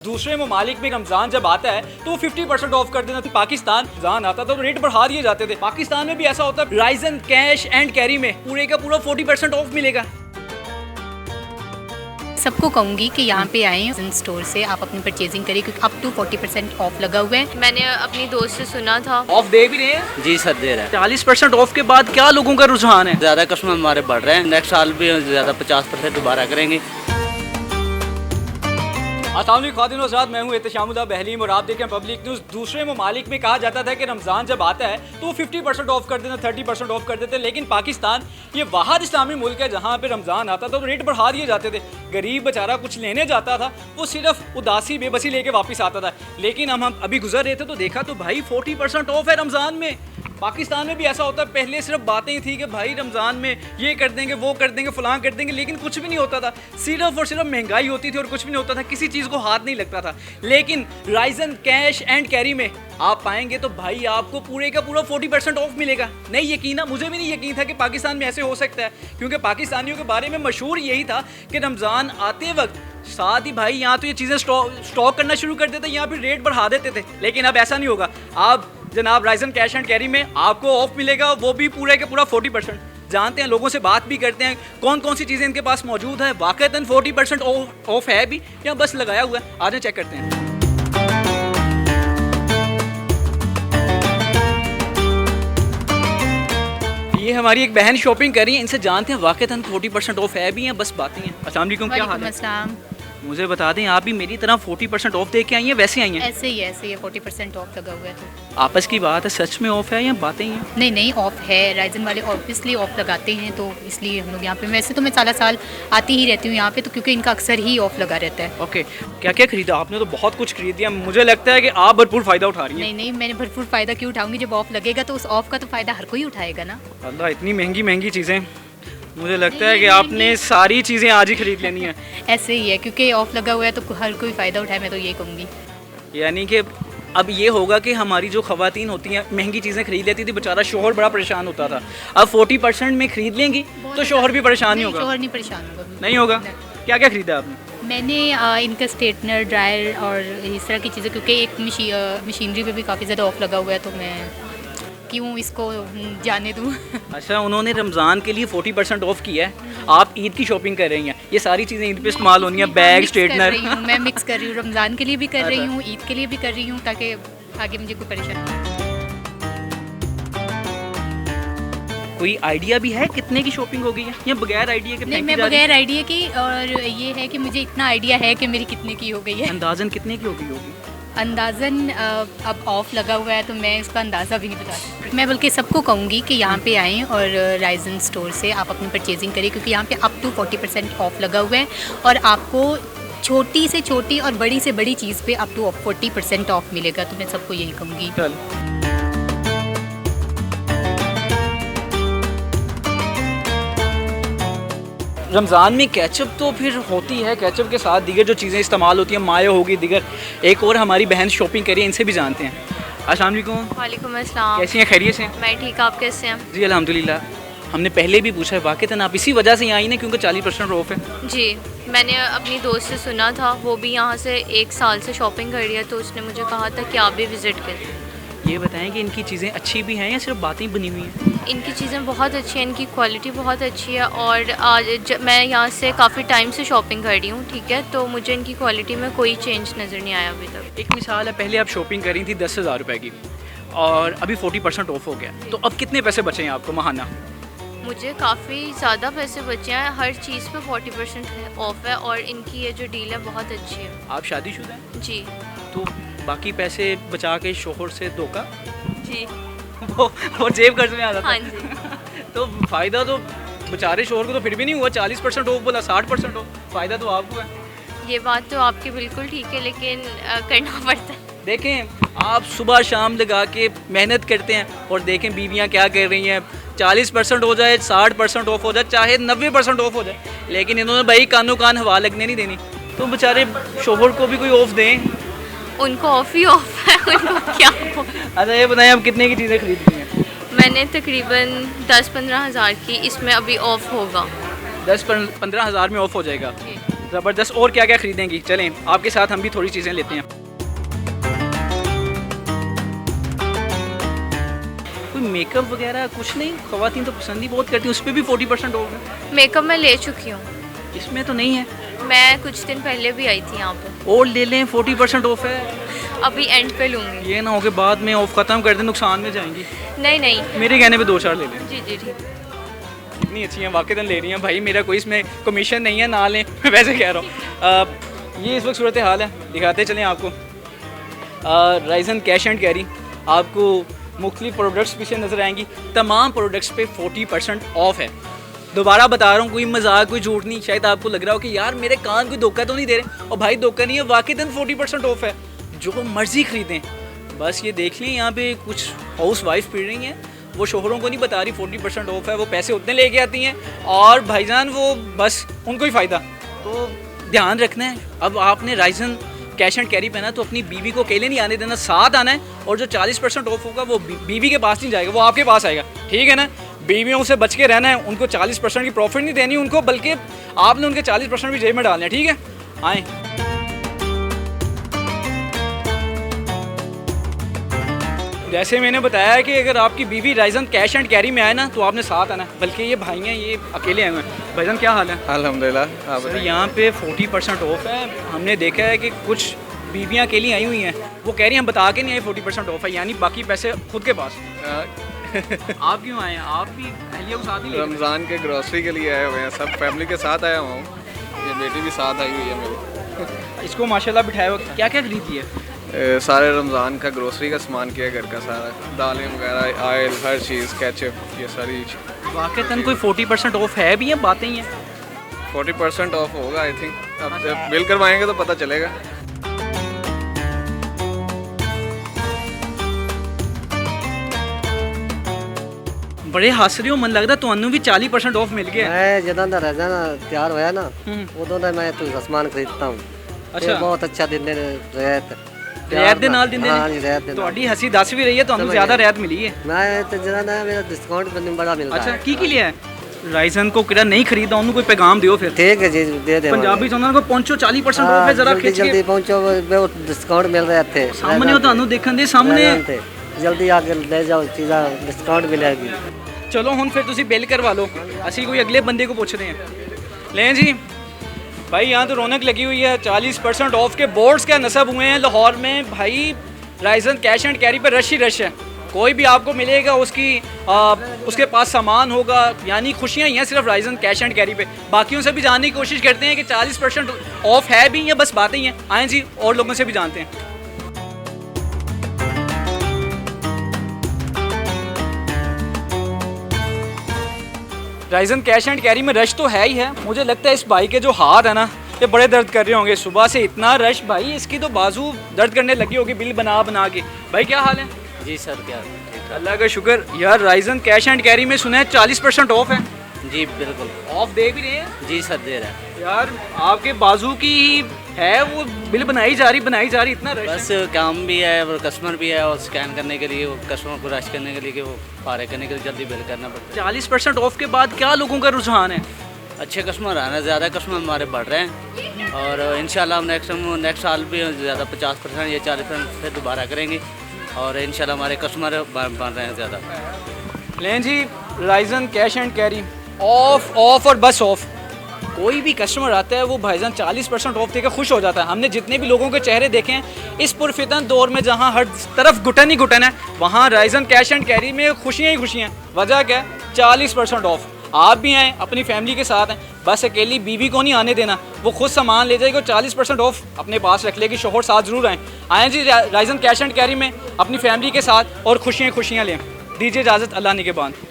दूसरे ममालिक में रमजान जब आता है तो 50% ऑफ कर देना। पाकिस्तान रमजान आता था तो रेट बढ़ा दिए जाते थे। पाकिस्तान में भी ऐसा होता है, राइजन कैश एंड कैरी में पूरे का पूरा 40% ऑफ मिलेगा। सबको कहूँगी कि यहाँ पे आएँ इन स्टोर से आप अपनी परचेजिंग करें क्योंकि अप टू 40% ऑफ लगा हुआ है। मैंने अपनी दोस्त से सुना था। ऑफ दे भी रहे हैं? जी सर दे रहा है। 40% ऑफ के बाद क्या लोगों का रुझान है? ज़्यादा कस्टमर हमारे बढ़ रहे हैं, नेक्स्ट साल भी ज़्यादा 50% दोबारा करेंगे। अस्सलाम वालेकुम ख़वातीन व हज़रात, मैं हूँ एहतशामुद्दीन बहलीम और आप देखें पब्लिक न्यूज़। दूसरे ममालिक में कहा जाता था कि रमज़ान जब आता है तो 50% ऑफ कर देना, 30% ऑफ कर देते, लेकिन पाकिस्तान ये वाहिद इस्लामी मुल्क है जहाँ पे रमज़ान आता था तो रेट बढ़ा दिए जाते थे। गरीब बेचारा कुछ लेने जाता था, वो सिर्फ उदासी बेबसी लेके वापस आता था। लेकिन हम अभी गुजर रहे थे तो देखा तो भाई 40% ऑफ है रमज़ान में। पाकिस्तान में भी ऐसा होता है, पहले सिर्फ बातें ही थी कि भाई रमज़ान में ये कर देंगे, वो कर देंगे, फलां कर देंगे, लेकिन कुछ भी नहीं होता था। सिर्फ और सिर्फ महंगाई होती थी और कुछ भी नहीं होता था, किसी चीज़ को हाथ नहीं लगता था। लेकिन राइजन कैश एंड कैरी में आप पाएंगे तो भाई आपको पूरे का पूरा 40% ऑफ मिलेगा। नहीं यकीन, मुझे भी नहीं यकीन था कि पाकिस्तान में ऐसे हो सकता है, क्योंकि पाकिस्तानियों के बारे में मशहूर यही था कि रमज़ान आते वक्त साथ ही भाई यहाँ तो ये चीज़ें स्टॉक करना शुरू कर देते, यहाँ भी रेट बढ़ा देते थे। लेकिन अब ऐसा नहीं होगा। आप जनाब राइजन कैश एंड कैरी में आपको ऑफ मिलेगा, वो भी पूरे का पूरा 40%। जानते हैं, लोगों से बात भी करते हैं कौन कौन सी चीज़ें इनके पास मौजूद है। वाकईतन 40% ऑफ है भी या बस लगाया हुआ है? आज चेक करते हैं। ये हमारी एक बहन शॉपिंग कर रही है, इनसे जानते हैं वाकईतन 40% ऑफ है भी या बस बातें हैं। अस्सलाम वालेकुम, क्या हाल है? मुझे बता दें, आप भी मेरी तरह 40% ऑफ दे के आई हैं वैसे आई हैं? ऐसे ही है 40% ऑफ लगा हुआ है। तो आपस की बात है, सच में ऑफ है या बातें ही हैं? नहीं ऑफ है। राइजन वाले ऑब्वियसली ऑफ लगाते हैं तो इसलिए हम लोग यहाँ पे, वैसे तो मैं साल आती ही रहती हूँ यहाँ पे, तो क्योंकि इनका अक्सर ही ऑफ लगा रहता है। ओके, क्या क्या खरीदा आपने? तो बहुत कुछ खरीद दिया, मुझे लगता है कि आप भरपूर फ़ायदा उठा रही हैं। नहीं, मैंने भरपूर फ़ायदा क्यों उठाऊंगी? जब ऑफ लगेगा तो उस ऑफ का तो फ़ायदा हर कोई उठाएगा ना। अल्लाह, इतनी महंगी महंगी चीज़ें, मुझे लगता है कि आपने सारी चीज़ें आज ही खरीद लेनी है। ऐसे ही है, क्योंकि ऑफ लगा हुआ है तो हर कोई फ़ायदा उठाए, मैं तो ये कहूँगी। यानी कि अब ये होगा कि हमारी जो ख़वातीन होती हैं महंगी चीज़ें खरीद लेती थी, बेचारा शोहर बड़ा परेशान होता था। अब 40% में खरीद लेंगी तो शोहर भी परेशान नहीं होगा? शोहर नहीं परेशान होगा। नहीं होगा। क्या क्या खरीदा आपने? मैंने इनका स्ट्रेटनर, ड्रायर और इस तरह की चीज़ें, क्योंकि एक मशीनरी पे भी काफ़ी ज़्यादा ऑफ लगा हुआ है तो मैं क्यों इसको जाने दूँ। अच्छा, उन्होंने रमज़ान के लिए 40% ऑफ किया है, आप ईद की शॉपिंग कर रही हैं। ये सारी चीज़ें ईद पे इस्तेमाल होनी है, बैग, स्ट्रेटनर। मैं मिक्स कर रही हूँ, रमज़ान के लिए भी कर रही हूँ, ईद के लिए भी कर रही हूँ, ताकि आगे मुझे कोई परेशानी। कोई आइडिया भी है कितने की शॉपिंग हो गई है या बगैर आइडिया के? नहीं, मैं बगैर आइडिया की, और ये है कि मुझे इतना आइडिया है कि मेरी कितने की हो गई है। अंदाज़न कितने की हो गई होगी? अंदाज़न अब ऑफ लगा हुआ है तो मैं इसका अंदाज़ा भी नहीं बता सकती। मैं बल्कि सबको कहूँगी कि यहाँ पे आएँ और राइजन स्टोर से आप अपनी परचेजिंग करें, क्योंकि यहाँ पे अप टू 40% ऑफ लगा हुआ है और आपको छोटी से छोटी और बड़ी से बड़ी चीज़ पे अप टू 40% ऑफ मिलेगा। तो मैं सबको यही कहूँगी। रमज़ान में केचप तो फिर होती है, केचप के साथ दीगर जो चीज़ें इस्तेमाल होती हैं, मायो होगी, दीगर। एक और हमारी बहन शॉपिंग करी है, इनसे भी जानते हैं। अस्सलाम वालेकुम। वालेकुम अस्सलाम। कैसी हैं, खैरियत से? मैं ठीक, आप कैसे हैं? जी अल्हम्दुलिल्लाह। हमने पहले भी पूछा है, वाक़ईतन आप इसी वजह से आई ना क्योंकि 40% ऑफ है? जी, मैंने अपनी दोस्त से सुना था, वो भी यहाँ से 1 साल से शॉपिंग कर रही है, तो उसने मुझे कहा था कि आप भी विज़िट करें। ये बताएं कि इनकी चीज़ें अच्छी भी हैं या सिर्फ बातें बनी हुई हैं? इनकी चीज़ें बहुत अच्छी हैं, इनकी क्वालिटी बहुत अच्छी है, और आज मैं यहाँ से काफ़ी टाइम से शॉपिंग कर रही हूँ, ठीक है, तो मुझे इनकी क्वालिटी में कोई चेंज नज़र नहीं आया अभी तक। एक मिसाल है, पहले आप शॉपिंग कर रही थी 10,000 रुपये की और अभी 40% ऑफ हो गया, तो अब कितने पैसे बचे हैं आपको माहाना? मुझे काफ़ी ज़्यादा पैसे बचे हैं, हर चीज़ पे 40% ऑफ है, और इनकी ये जो डील है बहुत अच्छी है। आप शादीशुदा हैं? जी। तो बाकी पैसे बचा के शोहर से धोखा? जी। वो जेब खर्च में आ जाता है। हाँ जी। तो फ़ायदा तो बेचारे शोहर को तो फिर भी नहीं हुआ, 40% ऑफ बोला, 60% ऑफ, फ़ायदा तो आपको है। ये बात तो आपकी बिल्कुल ठीक है, लेकिन करना पड़ता है। देखें, आप सुबह शाम लगा के मेहनत करते हैं और देखें बीवियां क्या कर रही हैं। 40% हो जाए, 60% ऑफ हो जाए, चाहे 90% ऑफ हो जाए, लेकिन इन्होंने भाई कानों कान हवा लगने नहीं देनी। तो बेचारे शोहर को भी कोई ऑफ दें। उनको ऑफ ही ऑफ है, उनको क्या। अच्छा ये बताएं, आप कितने की चीज़ें खरीदती हैं? मैंने तकरीबन 10-15 हज़ार की, इसमें अभी ऑफ होगा। 10-15 हज़ार में ऑफ हो जाएगा। ज़बरदस्त। और क्या क्या खरीदेंगी? चलें आपके साथ हम भी थोड़ी चीज़ें लेते हैं। कोई मेकअप वगैरह कुछ नहीं? ख़वातीन तो पसंद ही बहुत करती हैं, उस पर भी 40% ऑफ है। मेकअप मैं ले चुकी हूँ, इसमें तो नहीं है। मैं कुछ दिन पहले भी आई थी यहाँ पे। और ले लें, 40% ऑफ है। अभी एंड पे लूँगी। ये ना हो कि बाद में ऑफ ख़त्म कर दें, नुकसान में जाएंगी। नहीं नहीं, मेरे कहने पे 2-4 ले लें। जी जी ठीक। इतनी अच्छी हैं, वाक़ई ले रही हैं भाई, मेरा कोई इसमें कमीशन नहीं है, ना लें। मैं वैसे कह रहा हूँ। ये इस वक्त सूरत हाल है, दिखाते चलें आपको। राइजन कैश एंड कैरी, आपको मुख्तलिफ प्रोडक्ट्स पीछे नज़र आएंगी। तमाम प्रोडक्ट्स पे 40% ऑफ है। दोबारा बता रहा हूँ, कोई मजाक कोई झूठ नहीं। शायद आपको लग रहा हो कि यार मेरे कान कोई धोखा तो नहीं दे रहे, और भाई धोखा नहीं है, वाक़ईतन 40% ऑफ है। जो मर्ज़ी ख़रीदें। बस ये देख लें, यहाँ पे कुछ हाउस वाइफ पी रही हैं, वो शोहरों को नहीं बता रही 40% ऑफ है, वो पैसे उतने लेके आती हैं और भाईजान वो बस उनको ही फ़ायदा। तो ध्यान रखना है। अब आपने राइजन कैश एंड कैरी पहना तो अपनी बीवी को अकेले नहीं आने देना, साथ आना है। और जो 40% ऑफ होगा वो बीवी के पास नहीं जाएगा, वो आपके पास आएगा, ठीक है ना। बीवियों से बच के रहना है, उनको 40% की प्रॉफिट नहीं देनी उनको, बल्कि आपने उनके 40% भी जेब में डालना है, ठीक है। आएँ जैसे मैंने बताया कि अगर आपकी बीवी राइजन कैश एंड कैरी में आए ना तो आपने साथ आना है, बल्कि ये भाई हैं, ये अकेले आए हुए हैं। भाईजान क्या हाल है? अल्हम्दुलिल्लाह। सर यहाँ पे 40% ऑफ है। हमने देखा है कि कुछ बीवियाँ अकेली आई हुई हैं, वो कह रही हैं हम बता के नहीं आए 40% ऑफ है, यानी बाकी पैसे खुद के पास। आप क्यों आए हैं? आप भी अहलिया को साथ ही ले रमज़ान के ग्रोसरी के लिए आए हुए हैं, सब फैमिली के साथ आया हुआ हूँ। ये बेटी भी साथ आई हुई है मेरी। इसको माशाल्लाह बिठाया हुआ। क्या क्या खरीदी है? सारे रमज़ान का ग्रोसरी का सामान किया, घर का सारा, दालें वगैरह, ऑयल, हर चीज़, केचप, ये सारी। वाक़ईतन कोई 40% ऑफ है भी है, बातें ही हैं। 40% ऑफ होगा आई थिंक, अब जब बिल करवाएंगे तो पता चलेगा। बड़े हंस रहे हो, मन लगता ਤੁਹਾਨੂੰ भी 40% ऑफ मिल गया। मैं ਜਦੋਂ ਦਾ ਰਜ਼ਾਨਾ ਤਿਆਰ ਹੋਇਆ ਨਾ ਉਦੋਂ ਦਾ ਮੈਂ ਤੋਂ ਸਮਾਨ ਖਰੀਦਦਾ ਹੂੰ। ਅੱਛਾ। ਬਹੁਤ ਅੱਛਾ ਦਿੰਦੇ ਨੇ ਰਹਿਤ। ਰਿਆਇਤ ਦੇ ਨਾਲ ਦਿੰਦੇ ਹਾਂ ਜੀ, ਰਹਿਤ ਦੇ ਨਾਲ। ਤੁਹਾਡੀ ਹੱਸੀ ਦੱਸ ਵੀ ਰਹੀ ਹੈ, ਤੁਹਾਨੂੰ ਜ਼ਿਆਦਾ ਰਿਆਇਤ ਮਿਲੀ ਹੈ। ਮੈਂ ਤੇ ਜਿਹੜਾ ਨਾ ਮੇਰਾ ਡਿਸਕਾਊਂਟ ਮੈਨੂੰ ਬੜਾ ਮਿਲਦਾ ਅੱਛਾ, ਹੈ। ਕੀ ਲਿਆ ਹੈ? ਰਾਈਜ਼ਨ को ਕਿਹੜਾ ਨਹੀਂ ਖਰੀਦਾ ਉਹਨੂੰ ਕੋਈ ਪੈਗਾਮ ਦਿਓ ਫਿਰ। ਠੀਕ ਹੈ ਜੀ, ਦੇ ਦੇ। ਪੰਜਾਬੀ ਚ ਉਹਨਾਂ ਨੂੰ ਪਹੁੰਚੋ 40% ਆਫ ਹੈ, ਜ਼ਰਾ ਜਲਦੀ ਖਿੱਚ ਜਲਦੀ ਕੇ ਪਹੁੰਚੋ, ਬਹੁਤ ਡਿਸਕਾਊਂਟ ਮਿਲ ਰਿਹਾ ਇੱਥੇ। ਸਾਹਮਣੇ ਉਹ ਤੁਹਾਨੂੰ ਦੇਖਣ ਦੇ ਸਾਹਮਣੇ। ਜਲਦੀ ਆ ਕੇ ਲੈ ਜਾਓ, ਚੀਜ਼ਾਂ ਡਿਸਕਾਊਂਟ ਮਿਲੇਗੀ। ਚਲੋ ਹੁਣ ਫਿਰ ਤੁਸੀਂ ਬਿੱਲ ਕਰਵਾ ਲਓ, ਅਸੀਂ ਕੋਈ ਅਗਲੇ ਬੰਦੇ को पूछते हैं। लें जी भाई, यहाँ तो रौनक लगी हुई है। 40% ऑफ के बोर्ड्स क्या नस्ब हुए हैं लाहौर में भाई। राइजन कैश एंड कैरी पर रश ही रश है। कोई भी आपको मिलेगा उसके पास सामान होगा, यानी खुशियाँ ही हैं सिर्फ राइजन कैश एंड कैरी पे। बाकियों से भी जानने की कोशिश करते हैं कि 40% ऑफ है भी या बस बातें ही हैं। आएँ जी और लोगों से भी जानते हैं। राइजन कैश एंड कैरी में रश तो है ही है। मुझे लगता है इस भाई के जो हाथ है ना, ये बड़े दर्द कर रहे होंगे। सुबह से इतना रश भाई, इसकी तो बाजू दर्द करने लगी होगी बिल बना बना के। भाई क्या हाल है? जी सर, क्या? अल्लाह का शुक्र। यार राइजन कैश एंड कैरी में सुना है 40% ऑफ है। जी बिल्कुल ऑफ दे भी रहे हैं जी सर, दे रहा है। यार आपके बाजू की है वो बिल बनाई जा रही, इतना रश बस काम भी है और कस्टमर भी है, और स्कैन करने के लिए, वो कस्टमर को रश करने के लिए कि वो पारे करने के लिए जल्दी बिल करना पड़ता है। 40% ऑफ के बाद क्या लोगों का रुझान है? अच्छे कस्टमर आना, ज़्यादा कस्टमर हमारे बढ़ रहे हैं, और इंशाल्लाह हम नेक्स्ट साल भी ज़्यादा 50% या 40% से दोबारा करेंगे, और इंशाल्लाह हमारे कस्टमर बढ़ रहे हैं ज़्यादा। लें जी राइजन कैश एंड कैरी ऑफ और बस ऑफ। कोई भी कस्टमर आता है वो भाईजान 40% ऑफ देकर खुश हो जाता है। हमने जितने भी लोगों के चेहरे देखे हैं इस पुरफितन दौर में, जहाँ हर तरफ घुटन ही घुटन है, वहाँ राइजन कैश एंड कैरी में खुशियाँ ही खुशियाँ। वजह क्या है? 40% ऑफ। आप भी आएँ, अपनी फैमिली के साथ हैं, बस अकेली बीवी को नहीं आने देना, वो खुद सामान ले जाएगी और 40% ऑफ अपने पास रख लेगी। शोहर साथ ज़रूर आएँ जी राइजन कैश एंड कैरी में अपनी फैमिली के साथ, और खुशियाँ खुशियाँ लें। दीजिए इजाज़त, अल्लाह ने के बाद।